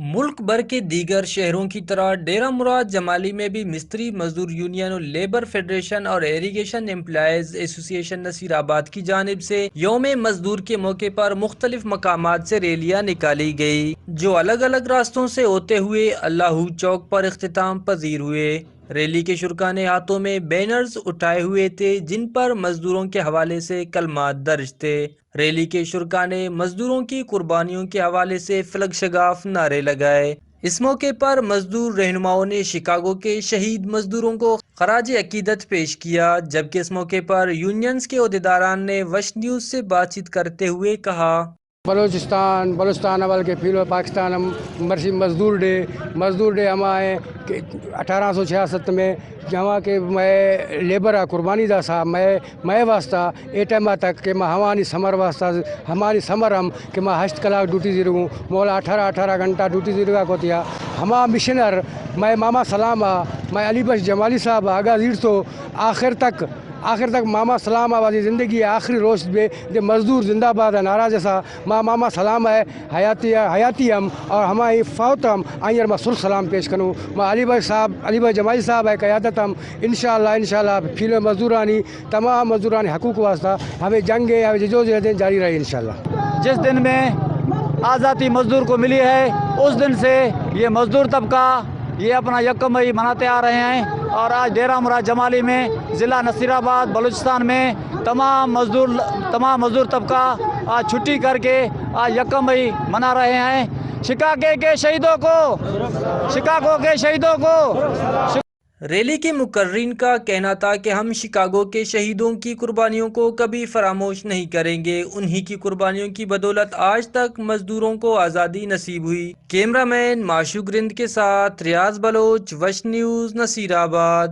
ملک بھر کے دیگر شہروں کی طرح ڈیرہ مراد جمالی میں بھی مستری مزدور یونین اور لیبر فیڈریشن اور ایریگیشن امپلائیز ایسوسی ایشن نصیر آباد کی جانب سے یوم مزدور کے موقع پر مختلف مقامات سے ریلیاں نکالی گئی، جو الگ الگ راستوں سے ہوتے ہوئے اللہ چوک پر اختتام پذیر ہوئے۔ ریلی کے شرکاء نے ہاتھوں میں بینرز اٹھائے ہوئے تھے جن پر مزدوروں کے حوالے سے کلمات درج تھے۔ ریلی کے شرکاء نے مزدوروں کی قربانیوں کے حوالے سے فلک شگاف نعرے لگائے۔ اس موقع پر مزدور رہنماؤں نے شکاگو کے شہید مزدوروں کو خراج عقیدت پیش کیا، جبکہ اس موقع پر یونینز کے عہدیداران نے وش نیوز سے بات چیت کرتے ہوئے کہا: بلوچستان اول کے فیلو پاکستان مزدور ڈے ہمارے 1866 میں جہاں کے میں لیبر قربانی دا سا میں واسطہ اے ٹائم تک کہ میں ہماری سمر واسطہ ہماری سمر ہم کہ میں 8 کلاک ڈیوٹی دی رہوں مولا 18 گھنٹہ ڈیوٹی دی رہا کو تھیا ہما مشنر میں ماما سلام میں علی بخش جمالی صاحب آگاہ زیر تو آخر تک ماما سلام آبادی زندگی آخری روز بے دے مزدور زندہ باد نعرہ جیسا ماما سلام ہے حیاتی ہم اور ہماری فوت ہم آئیر میں سر سلام پیش کروں میں علی بخش جمالی صاحب ہے قیادت ہم انشاءاللہ فیلو مزدورانی تمام مزدورانی حقوق واسطہ ہمیں جنگ دن جاری رہی انشاءاللہ۔ جس دن میں آزادی مزدور کو ملی ہے اس دن سے یہ مزدور طبقہ یہ اپنا یکم مئی مناتے آ رہے ہیں، اور آج ڈیرہ مراد جمالی میں ضلع نصیر آباد بلوچستان میں تمام مزدور طبقہ آج چھٹی کر کے آج یکم مئی منا رہے ہیں۔ شکاگو کے شہیدوں کو ریلی کے مقررین کا کہنا تھا کہ ہم شکاگو کے شہیدوں کی قربانیوں کو کبھی فراموش نہیں کریں گے، انہی کی قربانیوں کی بدولت آج تک مزدوروں کو آزادی نصیب ہوئی۔ کیمرہ مین معشوق رند کے ساتھ ریاض بلوچ، وش نیوز، نصیر آباد۔